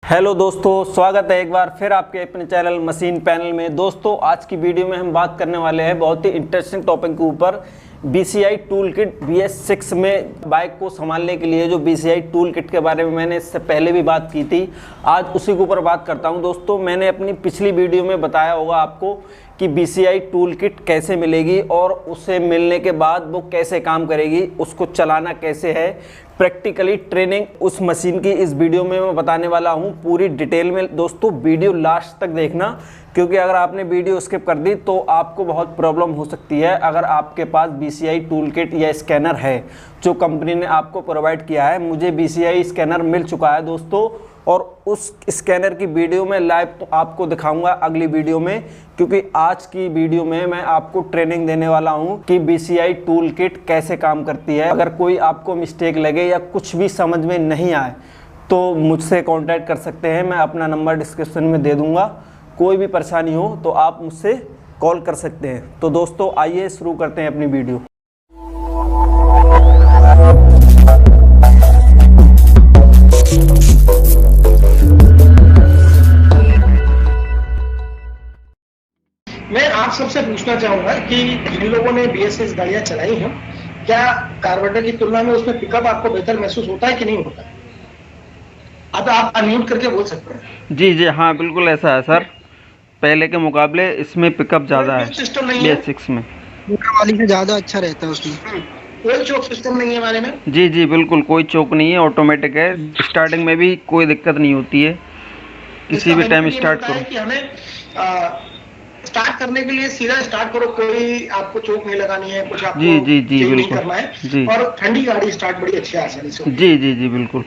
Hello दोस्तों, स्वागत है एक बार फिर आपके अपने चैनल मशीन पैनल में। दोस्तों, आज की वीडियो में हम बात करने वाले हैं बहुत ही इंटरेस्टिंग टॉपिक के ऊपर। BCI टूल किट BS6 में बाइक को संभालने के लिए जो BCI टूल किट के बारे में मैंने इससे पहले भी बात की थी, आज उसी के ऊपर बात करता हूं। दोस्तों, मैंने अपनी पिछली वीडियो में बताया होगा आपको कि BCI टूल किट कैसे मिलेगी और उसे मिलने के बाद वो कैसे काम करेगी, उसको चलाना कैसे है, प्रैक्टिकली ट्रेनिंग उस मशीन की इस वीडियो में मैं बताने वाला हूं पूरी डिटेल में। दोस्तों, वीडियो लास्ट तक देखना, क्योंकि अगर आपने वीडियो स्किप कर दी तो आपको बहुत प्रॉब्लम हो सकती है। अगर आपके पास BCI टूल किट या स्कैनर है जो कंपनी ने आपको प्रोवाइड किया है, मुझे BCI स्कैनर मिल चुका है दोस्तों, और उस स्कैनर की वीडियो में लाइव तो आपको दिखाऊंगा अगली वीडियो में, क्योंकि आज की वीडियो में मैं आपको ट्रेनिंग देने वाला हूं कि BCI टूल किट कैसे काम करती है। अगर कोई आपको मिस्टेक लगे या कुछ भी समझ में नहीं आए तो मुझसे कांटेक्ट कर सकते हैं। मैं अपना नंबर डिस्क्रिप्शन में दे दूंगा। कोई भी परेशानी हो तो आप मुझसे कॉल कर सकते हैं। तो दोस्तों, आइए शुरू करते हैं अपनी वीडियो। मैं आप सबसे पूछना चाहूंगा कि जिन लोगों ने BS6 गाड़ियां चलाई हैं, क्या कार्बोरेटर की तुलना में उसमें पिकअप आपको बेहतर महसूस होता है कि नहीं होता? अब आप अनम्यूट करके बोल सकते हैं। जी, हाँ, बिल्कुल ऐसा है सर। पहले के मुकाबले इसमें पिकअप ज़्यादा है सिस्टम नहीं है BS6 में। मोटर वाली से ज्यादा अच्छा रहता है उसमें। कोई चौक सिस्टम नहीं है हमारे में। जी, बिल्कुल कोई चौक नहीं है, ऑटोमेटिक है। स्टार्टिंग में भी कोई दिक्कत नहीं होती है, किसी भी टाइम स्टार्ट करो। कि हमें स्टार्ट करने के लिए सीधा स्टार्ट करो, कोई आपको चौक नहीं लगानी है, कुछ आपको जी, चेंज नहीं बिल्कुल करना है। जी। और ठंडी गाड़ी स्टार्ट बड़ी अच्छी आसानी से। जी, बिल्कुल।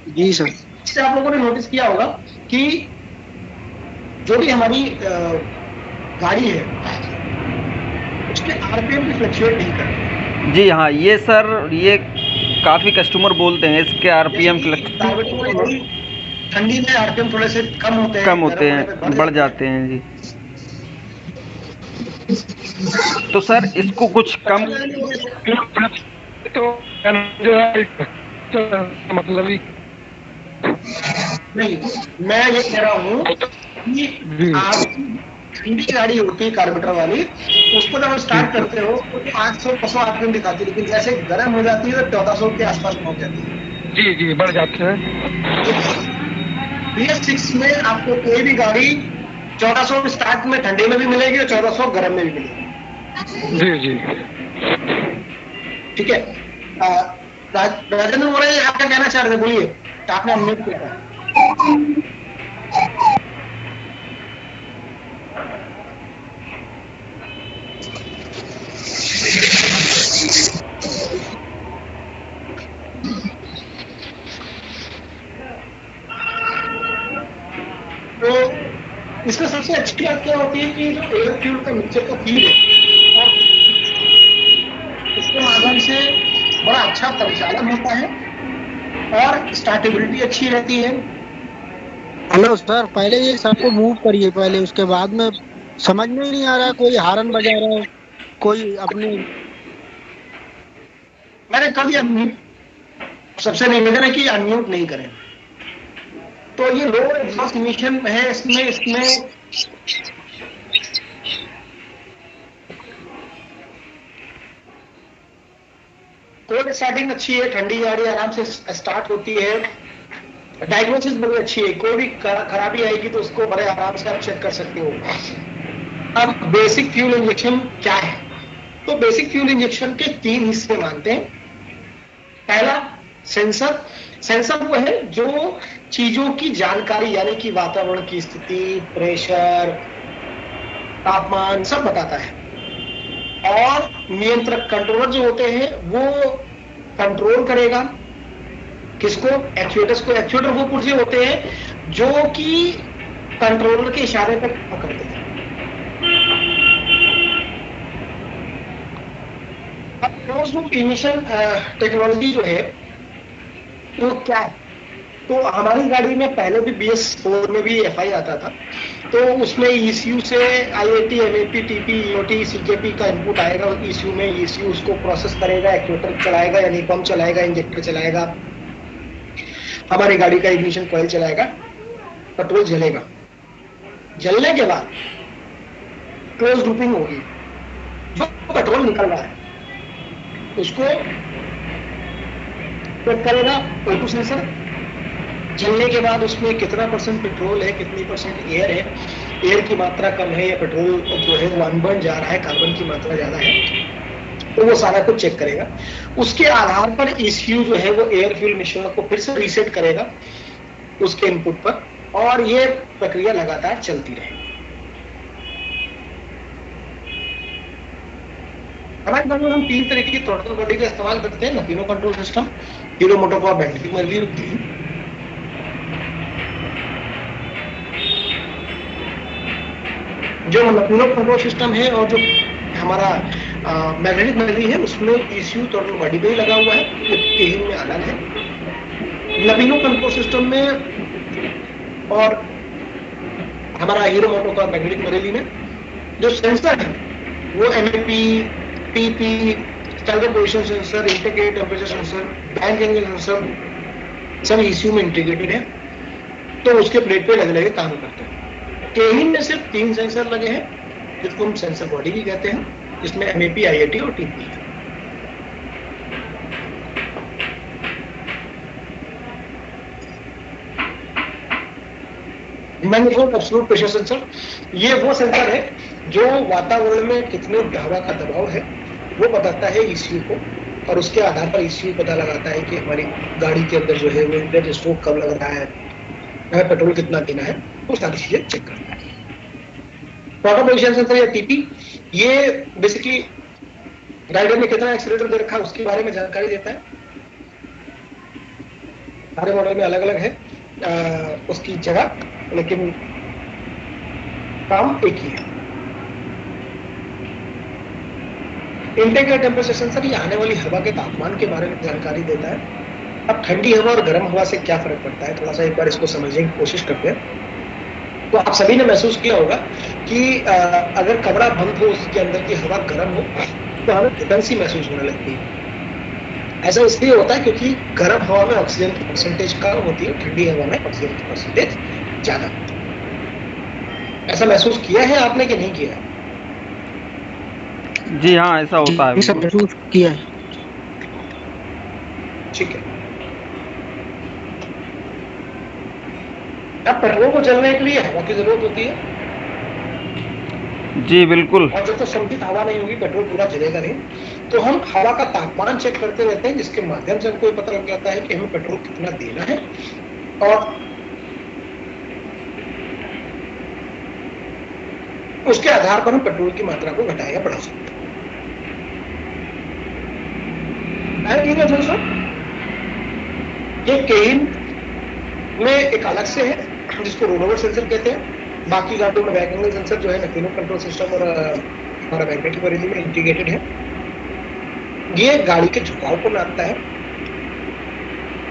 जी सर। इससे आप लोगों ने नोटिस किया होगा कि जो भी हमारी गाड़ी है उसके RPM भी फ्लक्चुएट नहीं करते। जी हाँ, ये सर, ये काफ़ी कस्टमर बोलते हैं इसके RPM ठंडी में RPM थोड़े से कम होते हैं, बढ़ जाते हैं जी। तो सर, इसको कुछ कम तो जो है मतलब ही नहीं, मैं ये कह रहा हूँ कि आपकी ठंडी गाड़ी होती है कार्बोरेटर वाली, उसको जब स्टार्ट करते हो तो 800-900 RPM दिखाती है, लेकिन जैसे गर्म हो जाती है तो 1400 के आसपास पहुंच जाती है। जी बढ़ जाते हैं। BS6 में आपको कोई भी गाड़ी 1400 स्टार्ट में ठंडे में भी मिलेगी और 1400 गर्म में भी मिलेगी। जी ठीक है। राजेंद्र मोरे, आप क्या कहना चाह रहे थे? बोलिए, आपने अनम्यूट किया था। तो इसमें सबसे अच्छी बात क्या होती है कि जो एयर फ्यूल का मिक्सचर का फील है, और इसके माध्यम से बड़ा अच्छा परिचालन होता है और स्टार्टेबिलिटी अच्छी रहती है। हेलो सर, पहले ये सबको मूव करिए पहले, उसके बाद में समझ में ही नहीं आ रहा है। कोई हारन बजा रहा है, कोई अपने। मैंने कभी अनम्यूट, सबसे निवेदन है कि अनम्यूट नहीं करें। तो ये लो एग्जॉस्ट इमिशन है, इसमें कोल्ड स्टार्टिंग अच्छी है, ठंडी गाड़ी आराम से स्टार्ट होती है, डायग्नोसिस बड़ी अच्छी है, कोई भी खराबी आएगी तो उसको बड़े आराम से आप चेक कर सकते हो। अब बेसिक फ्यूल इंजेक्शन क्या है? तो बेसिक फ्यूल इंजेक्शन के 3 हिस्से मानते हैं। पहला, सेंसर वो है जो चीजों की जानकारी, यानी कि वातावरण की स्थिति, प्रेशर, तापमान सब बताता है। और नियंत्रक, कंट्रोलर जो होते हैं वो कंट्रोल करेगा किसको? एक्चुएटर्स को। एक्चुएटर वो पुर्जे होते हैं जो कि कंट्रोलर के इशारे पर पकड़ते हैं। अब क्लोज लूप इमिशन टेक्नोलॉजी जो है वो क्या है? तो हमारी गाड़ी में पहले भी BS4 में भी FI आता था, तो उसमें ECU से IAT, MAP, TP, EOT, CKP का इनपुट आएगा। ECU में ECU उसको प्रोसेस करेगा, एक्चुएटर चलाएगा, यानी पंप चलाएगा, इंजेक्टर चलाएगा। हमारी गाड़ी का इग्निशन कॉइल चलाएगा, पेट्रोल जलेगा, जलने के बाद क्लोज लूपिंग होगी, जो पेट्रोल निकल रहा है उसको चेक करेगा O2 सेंसर। जलने के बाद उसमें कितना % पेट्रोल है, कितनी % एयर है, एयर की मात्रा कम है या पेट्रोल जो है वो अनबर्न जा रहा है, कार्बन की मात्रा ज्यादा है, तो वो सारा कुछ चेक करेगा। उसके आधार पर ECU जो है वो एयर फ्यूल मिश्रण को फिर से रीसेट करेगा उसके इनपुट पर, और ये प्रक्रिया लगातार चलती रहेगी। हमारे गाड़ी में हम 3 तरीके की थ्रॉटल बॉडी का इस्तेमाल करते हैं। Napino control system, Hero MotoCorp Magneti Marelli, जो नपीनो कंट्रोल सिस्टम है और जो हमारा मैग्नेटिक मर्क्यूरी है उसमें ECU थ्रॉटल बॉडी पे ही लगा हुआ है, ये केहिन में अलग है। नपीनो कंट्रोल सिस्टम में और हमारा हीरो मोटोकॉर्प मैग्नेटिक मर्क्यूरी में जो सेंसर है वो MAP, PP, standard position sensor, integrated temperature sensor, bank angle sensor सब ECU में इंटीग्रेटेड है, तो उसके प्लेट पे अलग-अलग काम करते हैं। केहिन में सिर्फ 3 सेंसर लगे हैं जिसको हम सेंसर बॉडी भी कहते हैं, जिसमें MAP, IAT और TP है। मैग्नेटिक एब्सोल्यूट प्रेशर सेंसर, ये वो सेंसर है जो वातावरण में कितने हवा का दबाव है वो बताता है ECU को, और उसके आधार पर ECU पता लगाता है कि हमारी गाड़ी के अंदर जो है वो इंजन स्ट्रोक कब लग रहा है, हमें पेट्रोल कितना देना है, वो सारी चीजें चेक करता है। थ्रॉटल पोजीशन सेंसर या TP, ये बेसिकली राइडर ने कितना एक्सीलरेटर दे रखा है उसके बारे में जानकारी देता है। सारे मॉडल में अलग अलग है उसकी जगह, लेकिन काम एक ही है। इंटीग्रेटेड टेंपरेचर सेंसर, ये आने वाली हवा के तापमान के बारे में जानकारी देता है। अब ठंडी हवा और गर्म हवा से क्या फर्क पड़ता है, थोड़ा सा एक बार इसको समझने की कोशिश करते हैं। तो आप सभी ने महसूस किया होगा कि अगर कमरा बंद हो, उसके अंदर की हवा गर्म हो, तो हमें घुटनसी महसूस होने लगती है। ऐसा इसलिए होता है क्योंकि गर्म हवा में ऑक्सीजन की परसेंटेज कम होती है, ठंडी हवा में ऑक्सीजन की परसेंटेज ज्यादा होती है। ऐसा महसूस किया है आपने कि नहीं किया है? जी हाँ, ऐसा होता है। सब महसूस किया है। ठीक है। अब पेट्रोल को जलने के लिए हवा की जरूरत होती है, जी बिल्कुल, और जब तक संतुलित हवा नहीं होगी पेट्रोल पूरा जलेगा नहीं। तो हम हवा का तापमान चेक करते रहते हैं, जिसके माध्यम से हमको पता लग जाता है कि हमें पेट्रोल कितना देना है, और उसके आधार पर हम पेट्रोल की मात्रा को घटा या बढ़ा सकते हैं। ये केहिन में एक अलग से है जिसको रोलओवर सेंसर कहते हैं। बाकी गाड़ियों में बैक एंगल सेंसर जो है नपीनो कंट्रोल सिस्टम और हमारा मैग्नेटिक मर्क्यूरी में इंटीग्रेटेड है। ये गाड़ी के झुकाव को नापता है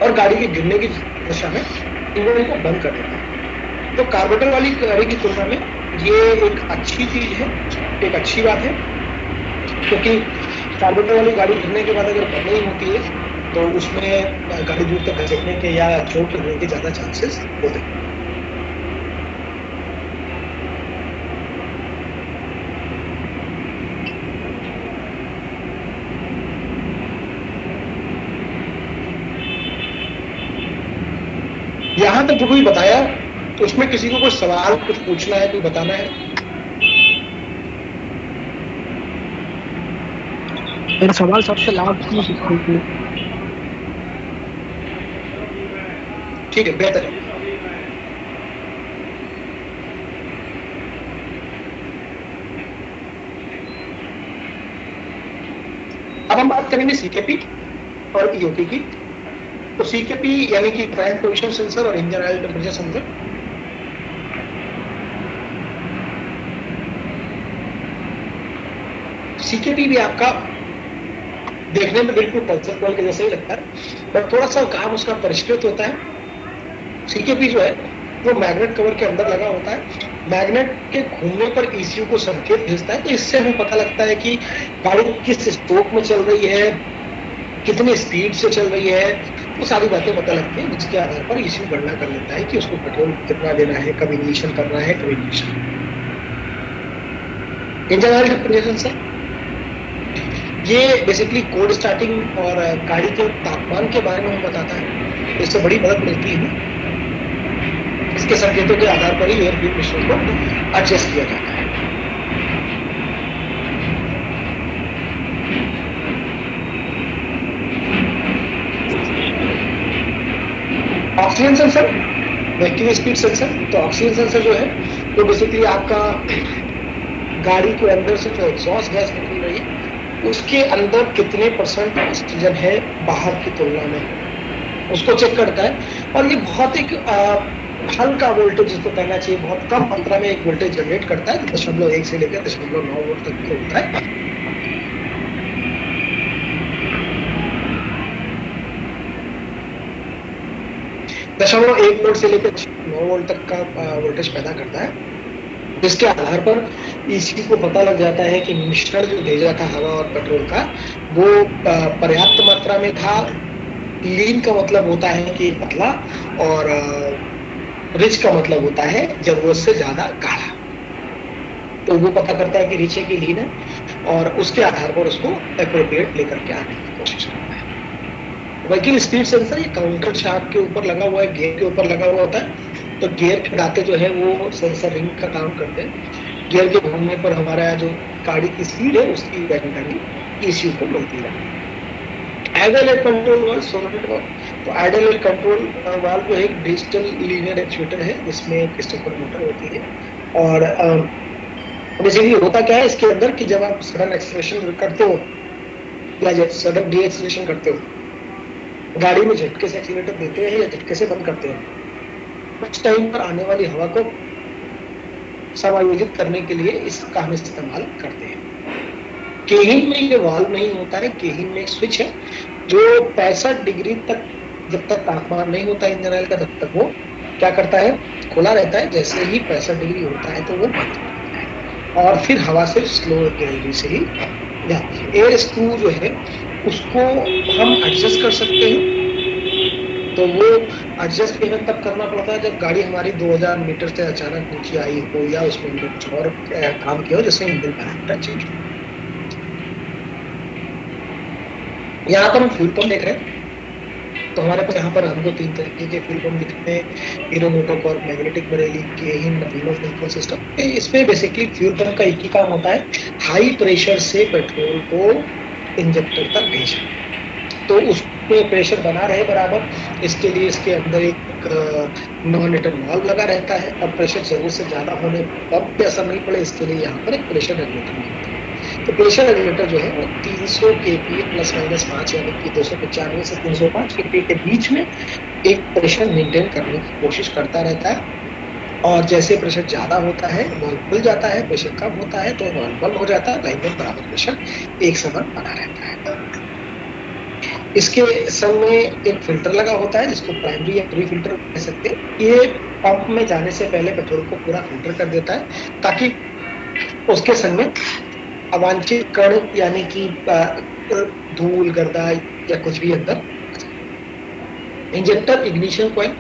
और गाड़ी के गिरने की दशा में इंजन को बंद कर देता है। तो कार्बोरेटर वाली गाड़ी की तुलना में ये एक अच्छी चीज है, एक अच्छी बात है, क्योंकि कार्बोरेटर वाली गाड़ी गिरने के बाद अगर बंद नहीं होती है तो उसमें गाड़ी दूर तक घसीटने के या चोट लगने के ज्यादा चांसेस होते हैं। यहां तक जो कोई बताया तो उसमें किसी को कोई सवाल कुछ पूछना है, कोई बताना है? मेरा सवाल सबसे लास्ट में ठीक है, बेहतर है। अब हम बात करेंगे CKP और EOT की। तो CKP यानी कि ट्रैक पोजीशन सेंसर और engine oil temperature sensor. CKP भी आपका देखने में बिल्कुल पल्सर कॉइल के जैसा ही लगता है, पर थोड़ा सा काम उसका परिष्कृत होता है। CKP जो है वो मैग्नेट कवर के अंदर लगा होता है। मैग्नेट के घूमने पर ECU को संकेत भेजता है, तो इससे हमें पता लगता है कि गाड़ी किस स्ट्रोक में चल रही है, कितनी स्पीड से चल रही है, वो सारी बातें पता लगती है, जिसके आधार पर ECU गणना कर लेता है कि उसको पेट्रोल कितना देना है, कब इग्निशन करना है, कब ignition. Engine oil temperature sir, ये बेसिकली कोल्ड स्टार्टिंग और गाड़ी के तापमान के बारे में हमें बताता है, इससे बड़ी मदद मिलती है। इसके संकेतों के आधार पर ही एयर फ्यूल मिश्रण को एडजस्ट किया जाता है। Oxygen sensor, vacuum speed sensor. तो ऑक्सीजन सेंसर जो है वो बेसिकली आपका गाड़ी के अंदर से जो एग्जॉस्ट गैस निकल रही है उसके अंदर कितने % ऑक्सीजन है बाहर की तुलना में, उसको चेक करता है। और ये बहुत एक हल्का वोल्टेज जिसको कहना चाहिए, बहुत कम मात्रा में एक वोल्टेज जनरेट करता है, 0.1 से लेकर 0.9 वोल्ट तक के होता है। 0.1 वोल्ट से लेकर 9 वोल्ट तक का वोल्टेज पैदा करता है, जिसके आधार पर ECU को पता लग जाता है कि मिश्रण जो भेजा था हवा और पेट्रोल का वो पर्याप्त मात्रा में था। लीन का मतलब होता है कि पतला, और रिच का मतलब होता है जरूरत से ज्यादा गाढ़ा। तो वो पता करता है कि रिच है कि लीन है, और उसके आधार पर उसको एप्रोप्रिएट लेकर के आने की कोशिश करता है। व्हीकल स्पीड सेंसर ये काउंटर शाफ्ट के ऊपर लगा हुआ है, गियर के ऊपर लगा हुआ होता है। तो गियर के दांते जो है वो सेंसर रिंग का काम करते हैं। गियर के घूमने पर हमारा जो गाड़ी की स्पीड है उसकी जानकारी ECU को मिलती है। Idle air control valve, solenoid valve. तो आइडल एयर कंट्रोल वाल्व जो एक डिजिटल लीनियर एक्चुएटर है जिसमें एक स्टेपर मोटर होती है। और बेसिकली होता क्या है इसके अंदर कि जब आप सडन एक्सीलरेशन करते हो या सडन डी एक्सीलरेशन करते हो, गाड़ी में झटके से एक्सीलरेटर देते हैं या झटके से बंद करते हैं, उस टाइम पर आने वाली हवा को समायोजित करने के लिए इसका हम इस्तेमाल करते हैं। केहिन में ये वाल्व नहीं होता है, केहिन में एक स्विच है जो 65 डिग्री तक, जब तक तापमान नहीं होता इंजन ऑयल का तब तक वो क्या करता है, खुला रहता है। जैसे ही 65 डिग्री होता है तो वो बंद हो जाता है और फिर हवा से स्लो गैलरी से ही जाती है। एयर स्क्रू जो है उसको हम एडजस्ट कर सकते हैं। तो वो एडजस्ट केवल तब करना पड़ता है जब गाड़ी हमारी 2000 मीटर से अचानक नीचे आई हो या उसमें हमने कुछ और काम किया हो, जिससे इंजन पैरामीटर चेंज हो। यहाँ पर हम फ्यूल पंप देख रहे हैं। तो हमारे पास यहाँ पर हमको 3 तरीके के फ्यूल पंप दिखते हैं, Hero MotoCorp, Magneti Marelli, Keihin, नवीनो फ्यूल सिस्टम। इसमें बेसिकली फ्यूल पंप का एक ही काम होता है, हाई प्रेशर से पेट्रोल को इंजेक्टर तक भेजना। तो उसमें प्रेशर बना रहे बराबर, इसके लिए इसके अंदर एक नॉन रिटर्न वाल्व लगा रहता है। अब प्रेशर जरूरत से ज्यादा होने पंप पे असर नहीं पड़े, इसके लिए यहाँ पर एक प्रेशर रेगुलेटर होता है। तो प्रेशर रेगुलेटर जो है वो 300 kPa ±5 यानी कि 295 से 305 kPa के बीच में एक प्रेशर मेंटेन करने की कोशिश करता रहता है। और जैसे प्रेशर ज्यादा होता है वाल्व खुल जाता है, प्रेशर कम होता है तो वाल्व बंद हो जाता है। लाइन में बराबर प्रेशर एक समान बना रहता है। इसके संग में एक फिल्टर लगा होता है जिसको प्राइमरी या प्री फिल्टर कह सकते हैं। ये पंप में जाने से पहले पेट्रोल को पूरा फिल्टर कर देता है ताकि उसके संग में अवांछित कण यानी कि धूल, गर्दा या कुछ भी अंदर। Injector, ignition coil.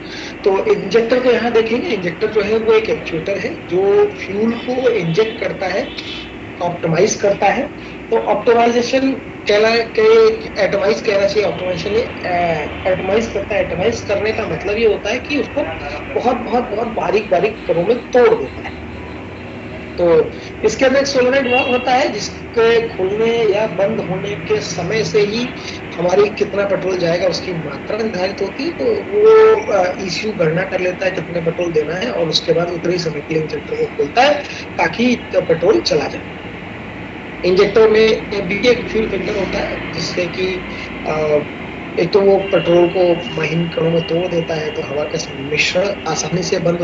तो इंजेक्टर को यहाँ देखेंगे, इंजेक्टर जो है वो एक एक्चुएटर है जो फ्यूल को इंजेक्ट करता है, ऑप्टिमाइज करता है। तो ऑप्टिमाइजेशन एटमाइज कहना चाहिए, ऑप्टिमाइजेशन एटमाइज करता है। एटमाइज करने का मतलब ये होता है कि उसको बहुत बहुत बहुत बारीक बारीक कणों में तोड़ देता है। तो इसके अंदर एक सोलेनोइड वाल्व होता है जिसके खुलने या बंद होने के समय से ही हमारी कितना पेट्रोल जाएगा उसकी मात्रा निर्धारित होती है। तो वो ECU गणना कर लेता है कितने पेट्रोल देना है और उसके बाद उतने ही समय के लिए इंजेक्टर को खोलता है ताकि पेट्रोल चला जाए। इंजेक्टर में भी एक फ्यूल फिल्टर होता है जिससे कि एक तो वो पेट्रोल को महीन कणों में तोड़ देता है, तो हवा का मिश्रण आसानी से बन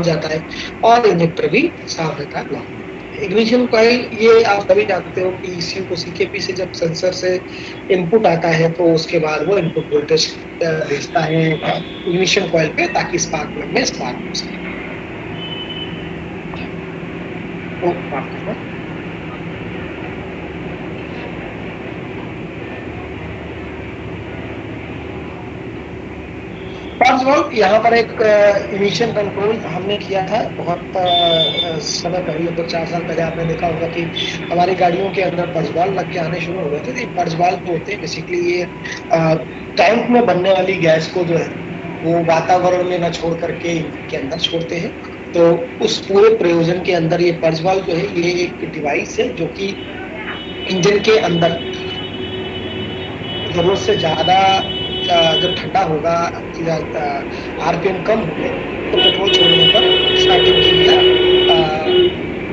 जाता है और इंजेक्टर भी साफ रहता है। इग्निशन कॉइल, ये आप सभी जानते हो कि ECU को CKP से जब सेंसर से इनपुट आता है तो उसके बाद वो इनपुट वोल्टेज भेजता है इग्निशन कॉइल पे ताकि स्पार्क प्लग में स्पार्क हो सके। ऑफ ऑल यहाँ पर एक इमिशन कंट्रोल हमने किया था बहुत समय पहले, 4 साल पहले। आपने देखा होगा कि हमारी गाड़ियों के अंदर पर्चबाल लग के आने शुरू हो गए थे। तो ये पर्चबाल जो होते हैं बेसिकली ये टैंक में बनने वाली गैस को जो है वो वातावरण में न छोड़ करके के अंदर छोड़ते हैं। तो उस पूरे प्रयोजन के अंदर ये पर्चबाल जो है ये एक डिवाइस है जो कि इंजन के अंदर जरूरत से ज्यादा जब ठंडा होगा, आरपीएम कम होंगे तो पेट्रोल छोड़ने पर स्टार्टिंग की या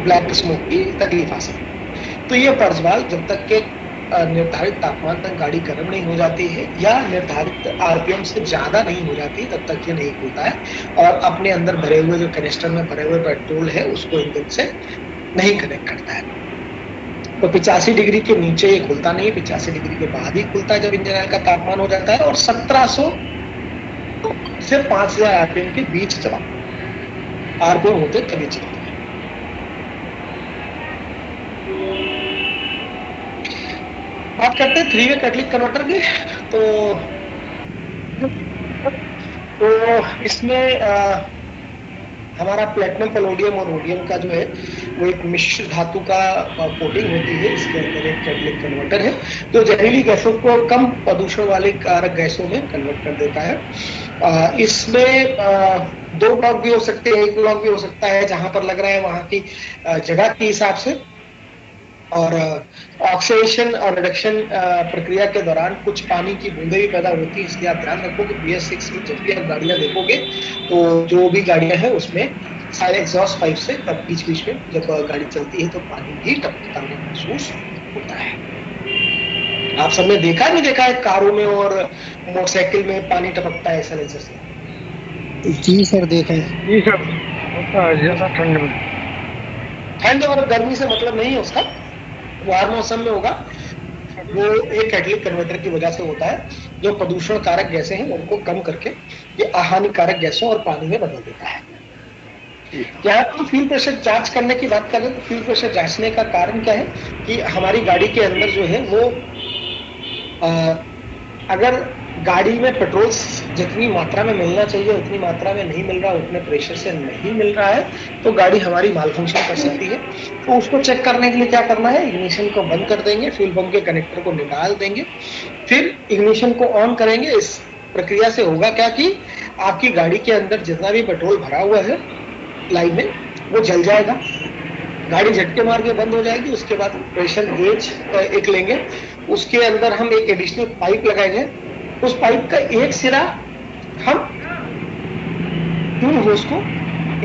ब्लैक स्मोक की तकलीफ आ सकती है। तो ये पर्चबाल जब तक के निर्धारित तापमान तक गाड़ी गर्म नहीं हो जाती है या निर्धारित आरपीएम से ज्यादा नहीं हो जाती तब तक ये नहीं खुलता है और अपने अंदर भरे हुए जो कैनिस्टर में भरे हुए पेट्रोल है उसको इंजन से नहीं कनेक्ट करता है। तो 85 डिग्री के नीचे ये खुलता नहीं, 85 डिग्री के बाद ही खुलता है जब इंजन ऑयल का तापमान हो जाता है और 1700 से 5000 आरपीएम के बीच चला आरपीएम होते तभी चलता है। बात करते हैं 3-वे कैटलिक कन्वर्टर की। तो इसमें हमारा प्लेटिनम, पैलेडियम और रोडियम का जो है वो एक मिश्र धातु का कोटिंग होती है। इसके अंदर एक कैटलिक कन्वर्टर है जो जहरीली गैसों को कम प्रदूषण वाले कारक गैसों में कन्वर्ट कर देता है। इसमें 2 ब्लॉक भी हो सकते हैं, 1 ब्लॉक भी हो सकता है, जहां पर लग रहा है वहां की जगह के हिसाब से। और ऑक्सीडेशन और रिडक्शन प्रक्रिया के दौरान कुछ पानी की बूंदें भी पैदा होती है, इसलिए आप ध्यान रखो कि BS6 में जब भी आप गाड़ियां देखोगे तो जो भी गाड़ियां हैं उसमें सारे एग्जॉस्ट पाइप से तब बीच बीच में जब गाड़ी चलती है तो पानी भी टपकता हुआ महसूस होता है। आप सबने देखा नहीं देखा है कारों में और मोटरसाइकिल में पानी टपकता है साइलेंसर से? जी सर देखा है। जी सर होता है ज्यादा ठंड में। ठंड और गर्मी से मतलब नहीं है उसका, वो हर मौसम में होगा। वो एक कैटलिक कन्वर्टर की वजह से होता है जो प्रदूषण कारक गैसें हैं उनको कम करके ये अहानिकारक गैसों और पानी में बदल देता है। यहाँ पर फ्यूल प्रेशर जांच करने की बात करें तो फ्यूल प्रेशर जांचने का कारण क्या है कि हमारी गाड़ी के अंदर जो है वो अगर गाड़ी में पेट्रोल जितनी मात्रा में मिलना चाहिए उतनी मात्रा में नहीं मिल रहा, उतने प्रेशर से नहीं मिल रहा है तो गाड़ी हमारी माल फंक्शन कर सकती है। तो उसको चेक करने के लिए क्या करना है, इग्निशन को बंद कर देंगे, फ्यूल पंप के कनेक्टर को निकाल देंगे, फिर इग्निशन को ऑन करेंगे। इस प्रक्रिया से होगा क्या कि आपकी गाड़ी के अंदर जितना भी पेट्रोल भरा हुआ है लाइन में वो जल जाएगा, गाड़ी झटके मार के बंद हो जाएगी। उसके बाद प्रेशर गेज एक लेंगे, उसके अंदर हम एक एडिशनल पाइप लगाएंगे। उस पाइप का एक सिरा हम फ्यूल होस को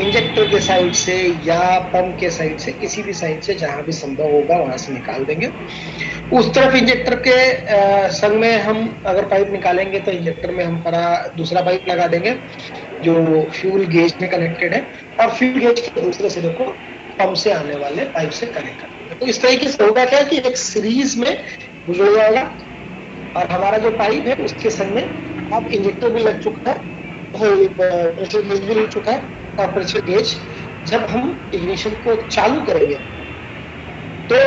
इंजेक्टर के साइड से या पंप के साइड से किसी भी साइड से जहां भी संभव होगा वहां से निकाल देंगे। उस तरफ इंजेक्टर के संग में हम अगर पाइप निकालेंगे तो इंजेक्टर में हम दूसरा पाइप लगा देंगे जो फ्यूल गेज में कनेक्टेड है और फ्यूल गेज के दूसरे सिरे को पंप से आने वाले पाइप से कनेक्ट कर देंगे। तो इस तरीके से होगा क्या कि एक सीरीज में गुजर जाएगा और हमारा जो पाइप है उसके संग में अब इंजेक्टर भी लग चुका है, प्रेशर गेज भी लग चुका है और प्रेशर गेज जब हम इग्निशन को चालू करेंगे तो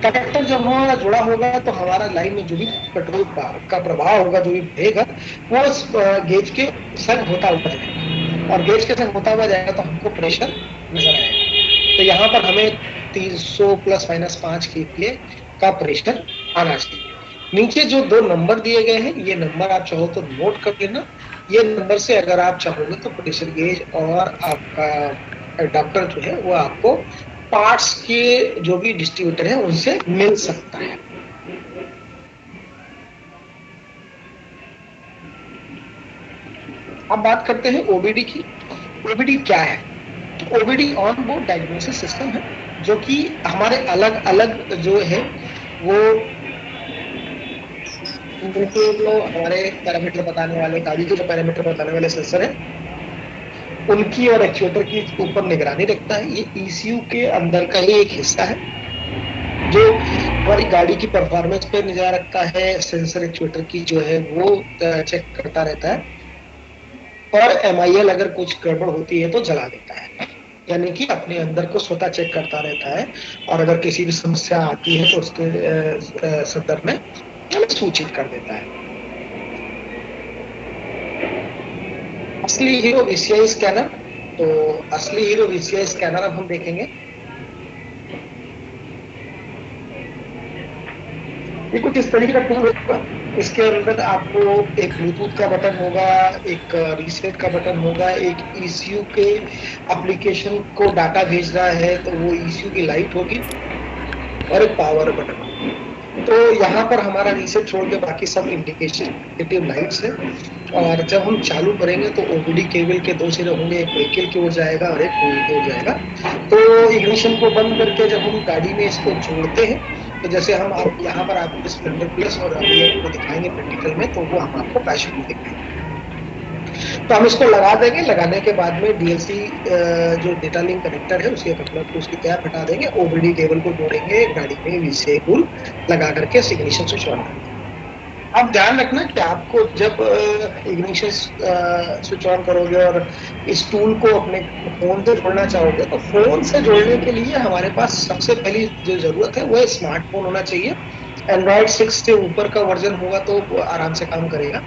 कनेक्टर जब हमारा जुड़ा होगा तो हमारा लाइन में जो भी पेट्रोल का प्रवाह होगा, जो भी बहेगा वो उस गेज के संग होता हुआ जाएगा और गेज के संग होता हुआ जाएगा तो हमको प्रेशर नजर आएगा। तो यहाँ पर हमें 300 ± 5 kPa का प्रेशर आना चाहिए। नीचे जो 2 नंबर दिए गए हैं ये नंबर आप चाहो तो नोट कर लेना। ये नंबर से अगर आप चाहोगे तो प्रेशर गेज और आपका डॉक्टर जो है वो आपको पार्ट्स के जो भी डिस्ट्रीब्यूटर है उनसे मिल सकता है। अब बात करते हैं ओबीडी की। ओबीडी क्या है? OBD on board diagnosis system है जो कि हमारे अलग अलग जो है वो जो हमारे पैरामीटर बताने वाले, गाड़ी के जो पैरामीटर बताने वाले सेंसर है उनकी और एक्चुएटर की ऊपर निगरानी रखता है। ये ECU के अंदर का ही एक हिस्सा है जो हमारी गाड़ी की परफॉर्मेंस पे निगाह रखता है। सेंसर एक्चुएटर की जो है वो चेक करता रहता है और MIL अगर कुछ गड़बड़ होती है तो जला देता है, यानी कि अपने अंदर को स्वतः चेक करता रहता है और अगर किसी भी समस्या आती है तो उसके संदर्भ में सूचित कर देता है। असली हीरो VCI स्कैनर। तो असली हीरो VCI स्कैनर अब हम देखेंगे। ये कुछ इस तरीके का टूल होगा। इसके अंदर आपको एक ब्लूटूथ का बटन होगा, एक रीसेट का बटन होगा, एक ECU के एप्लीकेशन को डाटा भेज रहा है तो वो ECU की लाइट होगी और एक पावर बटन। तो यहाँ पर हमारा रीसेट छोड़ के बाकी सब इंडिकेटिव लाइट्स है। और जब हम चालू करेंगे तो OBD केबल के 2 सिरे होंगे, एक व्हीकल की ओर जाएगा और एक टूल की ओर जाएगा। तो इग्निशन को बंद करके जब हम गाड़ी में इसको जोड़ते हैं तो जैसे हम आप यहाँ पर आपको स्प्लेंडर प्लस और अभी आपको दिखाएंगे प्रैक्टिकल में, तो वो हम आपको पैशन में दिखाएंगे। तो हम इसको लगा देंगे। लगाने के बाद में DLC जो डेटा लिंक कनेक्टर है उसके मतलब उसकी कैप हटा देंगे, OBD केबल को जोड़ेंगे गाड़ी में VCI टूल लगा करके इग्निशन स्विच ऑन करेंगे। आप ध्यान रखना कि आपको जब इग्निशन स्विच ऑन करोगे और इस टूल को अपने फोन से जोड़ना चाहोगे तो फोन से जोड़ने के लिए हमारे पास सबसे पहली जो जरूरत है वो है स्मार्टफोन होना चाहिए। Android 6 से ऊपर का वर्जन होगा तो आराम से काम करेगा।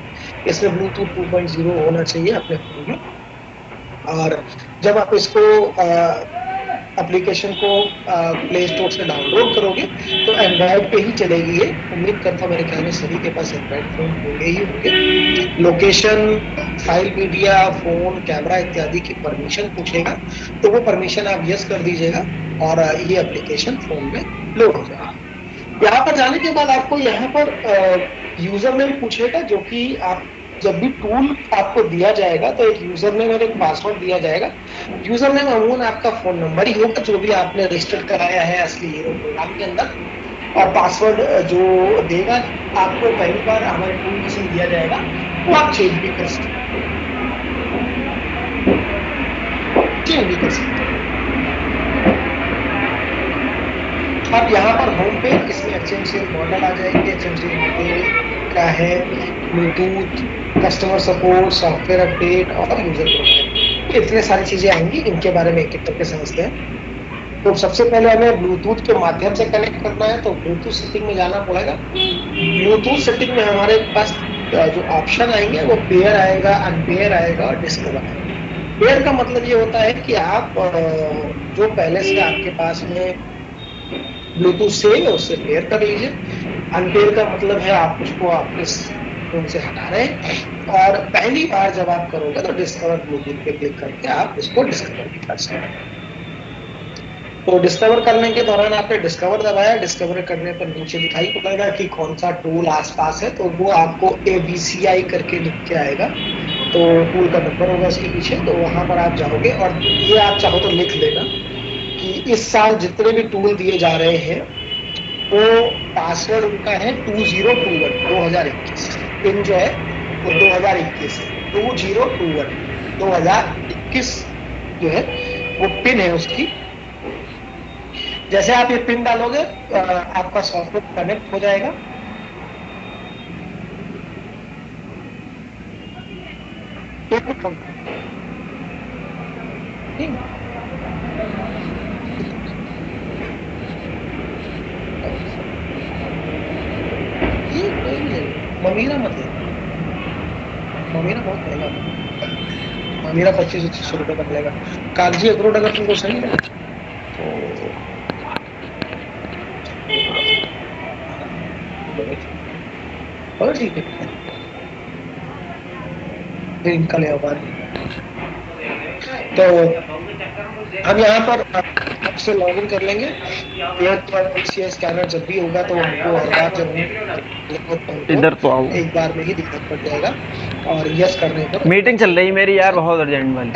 इसमें ब्लूटूथ 2.0 होना चाहिए अपने फोन में। और जब आप इसको एप्लीकेशन को प्ले स्टोर से डाउनलोड करोगे तो एंड्रॉइड पे ही चलेगी ये। उम्मीद करता हूँ मेरे ख्याल में सभी के पास एंड्रॉइड फोन होंगे ही होंगे। Location, file media, phone, camera इत्यादि की परमिशन पूछेगा तो वो परमिशन आप यस कर दीजिएगा और ये एप्लीकेशन फोन में लोड हो जाएगा। यहाँ पर जाने के बाद आपको यहाँ पर यूजर नेम पूछेगा, जो कि आप जब भी टूल आपको दिया जाएगा तो एक यूजर नेम और एक पासवर्ड दिया जाएगा। यूजर नेम अमूमन आपका फोन नंबर ही होगा जो भी आपने रजिस्टर कराया है असली हीरो प्रोग्राम के अंदर, और पासवर्ड जो देगा आपको पहली बार हमारे टूल से दिया जाएगा वो आप चेंज भी कर सकते हैं। अब यहाँ पर होम पे इसमें HMCL मॉडल आ जाएंगे। HMCL मॉडल क्या है, Bluetooth, customer support, software update और यूजर प्रोफाइल, इतने सारी चीजें आएंगी। इनके बारे में एक एक करके समझते हैं। तो सबसे पहले हमें ब्लूटूथ के माध्यम से कनेक्ट करना है तो ब्लूटूथ सेटिंग में जाना पड़ेगा। ब्लूटूथ सेटिंग में हमारे पास जो ऑप्शन आएंगे वो पेयर आएगा, अनपेयर आएगा और डिस्कवर आएगा। पेयर का मतलब ये होता है कि आप जो पहले से आपके पास में ब्लूटूथ से उससे पेयर कर लीजिए। अनपेयर का मतलब है आप उसको आपके फोन से हटा रहे हैं और पहली बार जब आप करोगे तो डिस्कवर ब्लूटूथ पे क्लिक करके आप इसको डिस्कवर भी कर सकते हैं। तो डिस्कवर करने के दौरान आपने डिस्कवर दबाया, डिस्कवर करने पर नीचे दिखाई पड़ेगा कि कौन सा टूल आसपास है, तो वो आपको ABCI करके लिख के आएगा। तो टूल का नंबर होगा उसके पीछे, तो वहां पर आप जाओगे और ये आप चाहो तो लिख लेना कि इस साल जितने भी टूल दिए जा रहे हैं वो पासवर्ड उनका है 2021 2021, पिन जो है वो 2021 2021 2021 जो है वो पिन है उसकी। जैसे आप ये पिन डालोगे आपका सॉफ्टवेयर कनेक्ट हो जाएगा। ममीरा मत ले, ममीरा बहुत महंगा, ममीरा 2500 रुपये का मिलेगा। कागजी अखरोट अगर तुमको सही लगे तो ठीक है, फिर इनका ले आओ। तो हम यहाँ पर आपसे लॉग इन कर लेंगे। BCI स्कैनर जब भी होगा तो हमको हर बार जब इधर तो आओ, एक बार में ही दिक्कत पड़ जाएगा और यस करने पर मीटिंग चल रही है मेरी यार, बहुत अर्जेंट वाली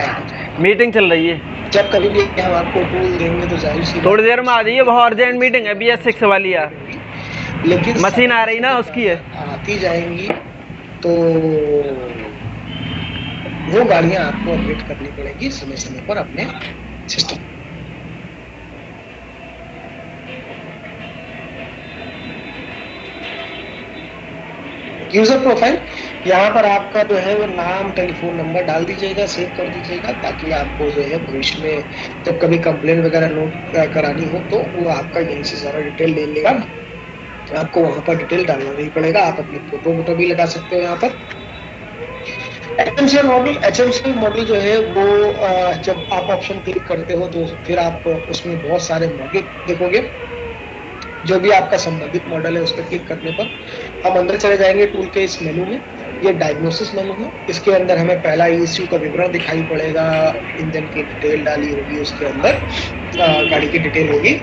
मीटिंग चल रही है। जब कभी भी हम आपको टूल देंगे तो जाहिर सी थोड़ी देर में आ जाइए, बहुत अर्जेंट मीटिंग है BS6 वाली यार, लेकिन मशीन आ रही ना उसकी है, आती जाएंगी तो वो गाड़ियां आपको अपडेट करनी पड़ेगी समय समय पर अपने सिस्टम। यूजर प्रोफाइल, यहाँ पर आपका जो है वो नाम, टेलीफोन नंबर डाल दीजिएगा, सेव कर दीजिएगा ताकि आपको जो है भविष्य में जब कभी कंप्लेन वगैरह नोट करानी हो तो वो आपका यहीं से सारा डिटेल ले लेगा। आपको वहां पर डिटेल डालना नहीं पड़ेगा। आप अपनी फोटो भी लगा सकते हो यहाँ पर। HMCL मॉडल जो है वो जब आप ऑप्शन क्लिक करते हो तो फिर आप उसमें बहुत सारे मॉडल देखोगे। जो भी आपका संबंधित मॉडल है उस पर क्लिक करने पर हम अंदर चले जाएंगे टूल के इस मेनू में। ये डायग्नोसिस मेनू है। इसके अंदर हमें पहला ईसीयू का विवरण दिखाई पड़ेगा, इंजन की डिटेल डाली होगी उसके अंदर, गाड़ी की डिटेल होगी।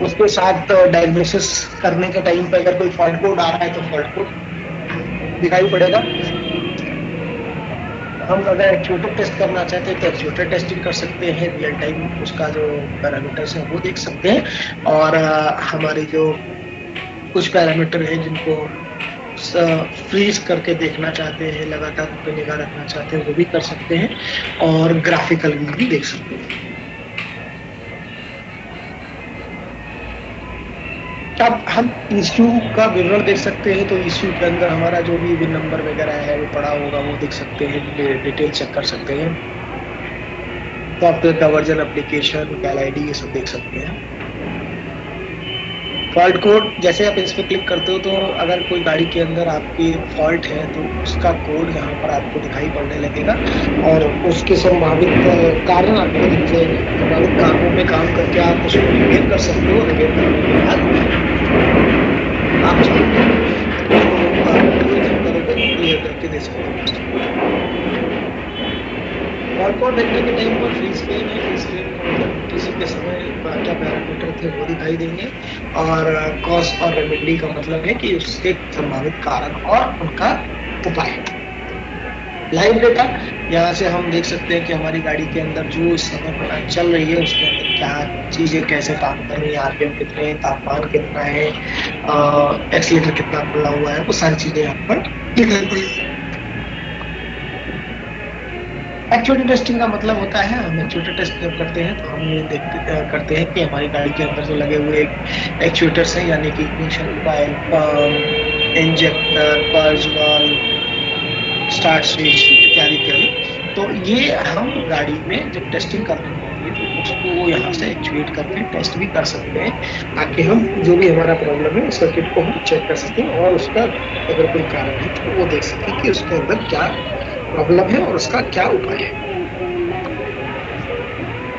उसके साथ डायग्नोसिस करने के टाइम पे अगर कोई फॉल्ट कोड आ रहा है तो फॉल्ट कोड दिखाई पड़ेगा। हम अगर एक्चुएटर टेस्ट करना चाहते हैं तो एक्चुएटर टेस्टिंग कर सकते हैं, रियल टाइम उसका जो पैरामीटर्स है वो देख सकते हैं। और हमारी जो कुछ पैरामीटर है जिनको फ्रीज करके देखना चाहते हैं, लगातार उन पर निगाह रखना चाहते हैं, वो भी कर सकते हैं। और ग्राफिकल व्यू भी देख सकते हैं। अब हम इश्यू का विवरण देख सकते हैं। तो इश्यू के अंदर हमारा जो भी विन नंबर वगैरह है वो पड़ा होगा वो देख सकते हैं, डिटेल चेक कर सकते हैं। सॉफ्टवेयर का वर्जन, एप्लीकेशन, कैल आईडी, ये सब देख सकते हैं। फॉल्ट कोड, जैसे आप इस पर क्लिक करते हो तो अगर कोई गाड़ी के अंदर आपकी फॉल्ट है तो उसका कोड यहाँ पर आपको दिखाई पड़ने लगेगा और उसके संभावित कारण आपको दिख जाएंगे। संभावित कारणों में काम करके आप उसको रिपेयर कर सकते हो। रिपेयर करने के बाद आप क्लियर करके दे सकते हो। फॉल्ट कोड देखने के टाइम पर फ्री स्क्रीन है। फ्री स्क्रीन किसी के समय क्या पैरामीटर थे वो दिखाई देंगे। और कॉज और रेमेडी का मतलब है कि उसके संभावित कारण और उनका उपाय। लाइव डेटा, यहाँ से हम देख सकते हैं कि हमारी गाड़ी के अंदर जो इस समय चल रही है उसके अंदर क्या चीजें कैसे काम कर रही है, आरपीएम कितने हैं, तापमान कितना है, एक्सीलरेटर कितना खुला हुआ है, वो सारी चीजें यहाँ पर दिखाई पड़ी। एक्चुएटर टेस्टिंग का मतलब होता है, हम एक्चुएटर टेस्ट जब करते हैं तो हम ये करते हैं कि हमारी गाड़ी के अंदर जो लगे हुए एक्चुएटर्स हैं, यानी कि ignition coil, injector, purge valve, start switch इत्यादि इत्यादि। तो ये हम गाड़ी में जब टेस्टिंग करनी होगी तो उसको यहाँ से एक्चुएट करके टेस्ट भी कर सकते हैं, ताकि हम जो भी हमारा प्रॉब्लम है उस सर्किट को हम चेक कर सकें और उसका अगर कोई कारण है तो वो देख सकें कि उसके अंदर क्या प्रॉब्लम है और उसका क्या उपाय है।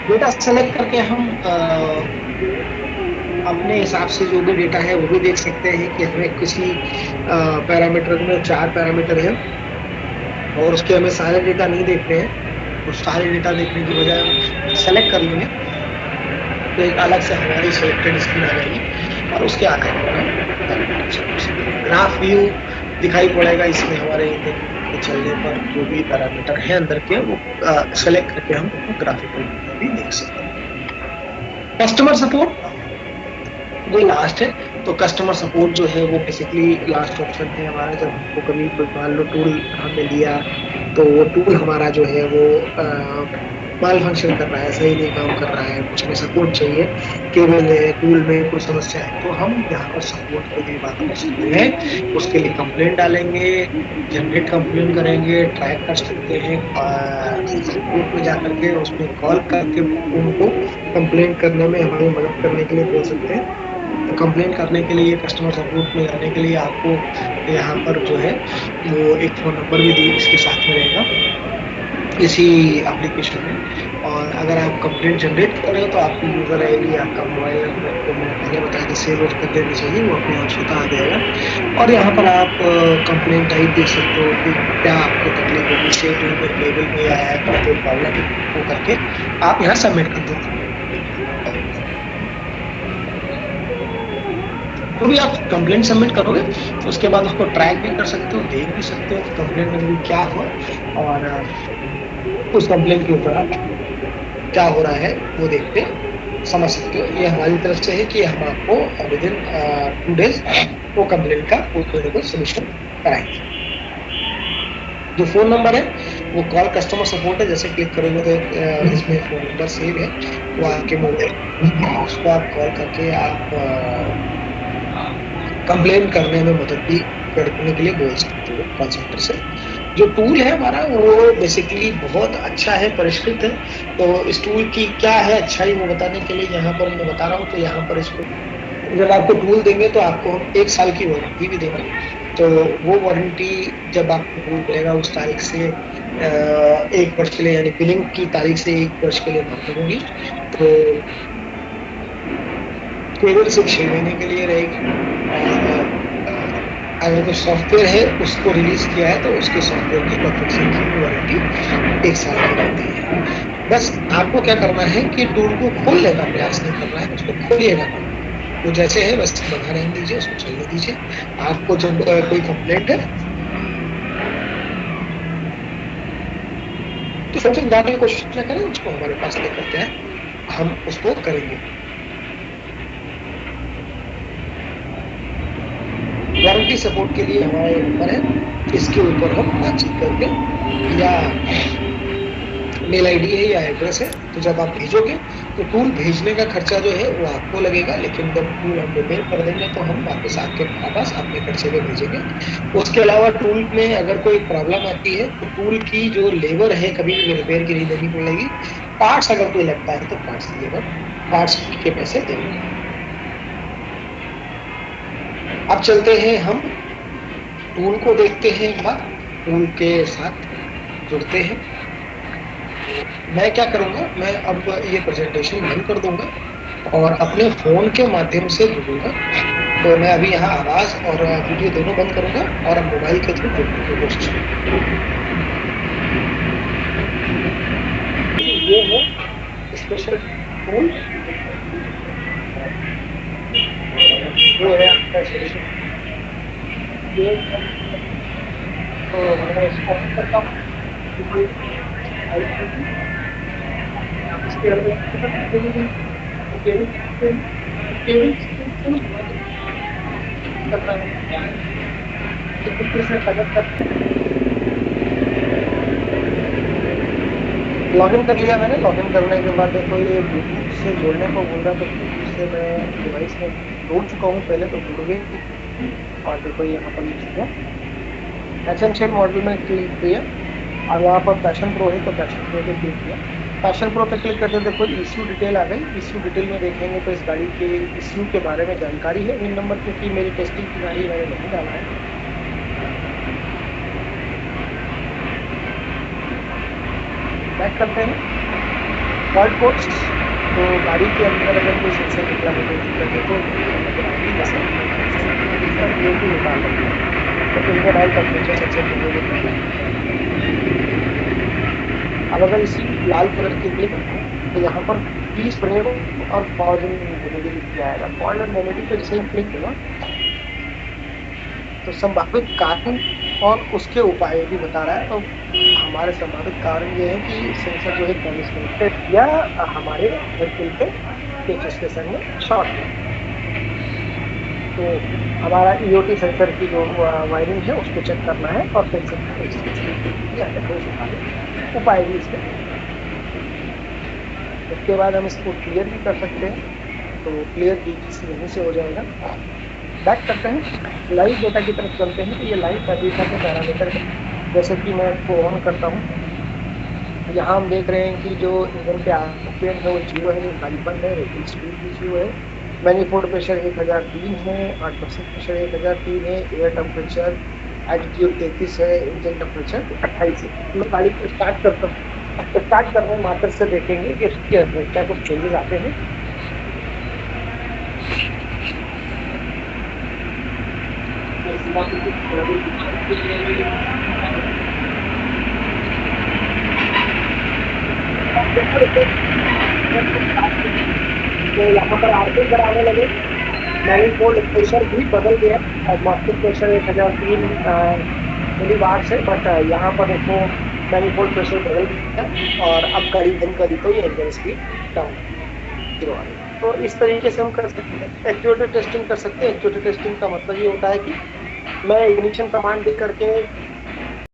डेटा सेलेक्ट करके हम अपने हिसाब से जो भी डेटा है वो भी देख सकते हैं कि हमें किसी पैरामीटर में 4 पैरामीटर है और उसके हमें सारे डेटा नहीं देखते हैं। तो सारे डेटा देखने की बजाय हम सेलेक्ट कर लेंगे तो एक अलग से हमारी सिलेक्टेड स्क्रीन आ जाएगी और उसके आधार पर ग्राफ व्यू दिखाई पड़ेगा। इसमें हमारे चलने पर जो भी पैरामीटर है अंदर के वो सेलेक्ट करके हम ग्राफिकल भी देख सकते हैं। कस्टमर सपोर्ट वो लास्ट है। तो कस्टमर सपोर्ट जो है वो बेसिकली लास्ट ऑप्शन है हमारा। जब हमको कभी कोई मान लो टूल हमने लिया तो वो टूल हमारा जो है वो माल फंक्शन कर रहा है, सही नहीं काम कर रहा है, कुछ में सपोर्ट चाहिए, केबल है, टूल में कोई समस्या है, तो हम यहाँ पर सपोर्ट के लिए बात कर सकते हैं। उसके लिए कंप्लेंट डालेंगे, जनरेट कंप्लेंट करेंगे, ट्रैक कर सकते हैं, सपोर्ट में जाकर के उसमें कॉल करके उनको कंप्लेंट करने में हमारी मदद करने के लिए बोल सकते हैं। तो कंप्लेंट करने के लिए, कस्टमर सपोर्ट में जाने के लिए आपको यहाँ पर जो है वो एक फ़ोन नंबर भी इसके साथ में रहेगा इसी एप्लीकेशन में। और अगर आप कंप्लेंट जनरेट कर रहे हो तो आपकी यूजर आईडी, आपका मोबाइल नंबर को मैंने पहले बताया कि सेव कर देना चाहिए, वो अपने आप स्वतः आ जाएगा। और यहाँ पर आप कंप्लेंट टाइप देख सकते हो कि क्या आपको तकलीफ होगी, शेड्यूल में, लेवल में आया है, क्या कोई प्रॉब्लम है, वो करके आप यहाँ सबमिट कर दो। तो भी आप कंप्लेंट सबमिट करोगे तो उसके बाद उसको ट्रैक भी कर सकते हो, देख भी सकते हो कि कंप्लेंट में क्या हुआ और उस कंप्लेंट के ऊपर आप क्या हो रहा है वो देखते समझ सकते हो। ये हमारी तरफ से है कि हम आपको विद इन 2 डेज वो कंप्लेंट का कोई सोल्यूशन कराएंगे। जो फोन नंबर है वो कॉल कस्टमर सपोर्ट है। जैसे क्लिक करोगे तो इसमें फोन नंबर सेव है, वो आपके मोबाइल, उसको आप कॉल करके आप कंप्लेन करने में मदद भी करने के लिए बोल सकते हो कॉल सेंटर से। जो टूल है हमारा वो बेसिकली बहुत अच्छा है, परिष्कृत है। तो इस टूल की क्या है अच्छाई वो बताने के लिए यहाँ पर मैं बता रहा हूँ। तो यहाँ पर इसको जब आपको टूल देंगे तो आपको 1 साल की वारंटी भी देंगे। तो वो वारंटी जब आपको मिलेगा उस तारीख से 1 वर्ष के लिए, यानी बिलिंग की तारीख से 1 वर्ष के लिए मान्य होगी। तो केवल सिर्फ 6 महीने के लिए रहेगी। और अगर कोई सॉफ्टवेयर है उसको रिलीज किया है तो उसके सॉफ्टवेयर की परफेक्शन की वारंटी 1 साल की रहती है। बस आपको क्या करना है कि टूल को खोलने का प्रयास नहीं करना है, उसको खोलिएगा मत। वो जैसे है बस बना रहने दीजिए, उसको चलने दीजिए। आपको जब कोई कंप्लेंट है तो सबसे जानने की कोशिश न करें, उसको हमारे पास लेकर के आए, हम उसको करेंगे। वारंटी सपोर्ट के लिए हमारा नंबर है, इसके ऊपर हम बातचीत करके, या मेल आईडी है या एड्रेस है, तो जब आप भेजोगे तो टूल भेजने का खर्चा जो है वो आपको लगेगा, लेकिन जब टूल हम रिपेयर कर देंगे तो हम वापस आपके पास अपने खर्चे में भेजेंगे। उसके अलावा टूल में अगर कोई प्रॉब्लम आती है तो टूल की जो लेबर है कभी भी रिपेयर की नहीं देनी पड़ेगी। पार्ट्स अगर कोई लगता है तो पार्ट्स की लेबर, पार्ट्स के पैसे देंगे। अब चलते हैं, हम टूल को देखते हैं, एक बार टूल के साथ जुड़ते हैं। मैं क्या करूंगा, मैं अब ये प्रेजेंटेशन बंद कर दूंगा और अपने फोन के माध्यम से जुड़ूंगा। तो मैं अभी यहाँ आवाज और वीडियो दोनों बंद करूंगा और अब मोबाइल के थ्रू जुड़ने की कोशिश करूंगा। ये है स्पेशल टूल, वो है आपका स्पेशल। ये तो मैं इसको ऑन करता हूँ। इसके अंदर लॉगिन कर लिया मैंने। लॉगिन करने के बाद देखो ये ब्लूटूथ से जोड़ने को बोल रहा, तो ब्लूटूथ से मैं डिवाइस में जोड़ चुका हूँ पहले, तो जुड़ गई। और देखो यहाँ पर लिख दिया एसेंशियल मॉडल में क्लिक किया, और यहाँ पर पैशन प्रो है तो पैशन प्रो पे क्लिक किया। पैशन प्रो पे क्लिक करते देखो इश्यू डिटेल आ गई। इश्यू डिटेल में देखेंगे तो इस गाड़ी के इश्यू के बारे में जानकारी है। इन नंबर क्योंकि मेरी टेस्टिंग की गाड़ी मैंने नहीं डाला है। बैक करते हैं फॉल्ट कोड्स। तो गाड़ी के अंदर अगर कोई सेंसर निकला है तो निकाल लेंगे। तो इनका डायल टेम्परेचर सेंसर। अब अगर इसी लाल कलर के क्लिक तो यहाँ पर 30 फ्रेम और फॉल्ट रेमेडी लिखा आएगा। फॉल्ट और रेमेडी पे जैसे क्लिक किया तो संभावित कारण और उसके उपाय भी बता रहा है। तो हमारे संभावित कारण ये है कि सेंसर जो है डिस्कनेक्टेड या हमारे व्हीकल पे पेचेस के संग में शॉर्ट है। तो हमारा ईओटी सेंसर की जो वायरिंग है उसको चेक करना है और सेंसर उपाय भी इसमें। उसके बाद हम इसको क्लियर भी कर सकते हैं, तो क्लियर डीटीसी यहीं से हो जाएगा। बैक करते हैं, लाइव डेटा की तरफ चलते हैं। तो ये लाइव डेटा के पैरामीटर है, जैसे कि मैं इसको ऑन करता हूँ। यहाँ हम देख रहे हैं कि जो इंजन के आरपीएम है वो 0 है, गाड़ी बंद है, रेटिंग स्पीड भी 0 है, मैनिफोल्ड प्रेशर 1003 है, 8% प्रेशर 1003 है, एयर टेम्परेचर एल्टीट्यूड 33 है, इंजन टेम्परेचर 28 है। मैं गाड़ी को स्टार्ट करता हूँ। स्टार्ट करने मात्र से देखेंगे कि इसके अंदर क्या कुछ चेंजेस आते हैं। तो यहाँ पर आरपीएम कराने लगे, मैनिफोल्ड प्रेशर भी बदल गया और मास्टर प्रेशर 1003 मिलीवाट से, बट यहाँ पर देखो मैनिफोल्ड प्रेशर बदल गया और अब गाड़ी बंद करी तो ये इंजन स्पीड डाउन 0 आ गई। तो इस तरीके से हम कर सकते हैं। एक्चुएटर टेस्टिंग कर सकते हैं। एक्चुएटर टेस्टिंग का मतलब ये होता है कि मैं इग्निशन कमांड दे करके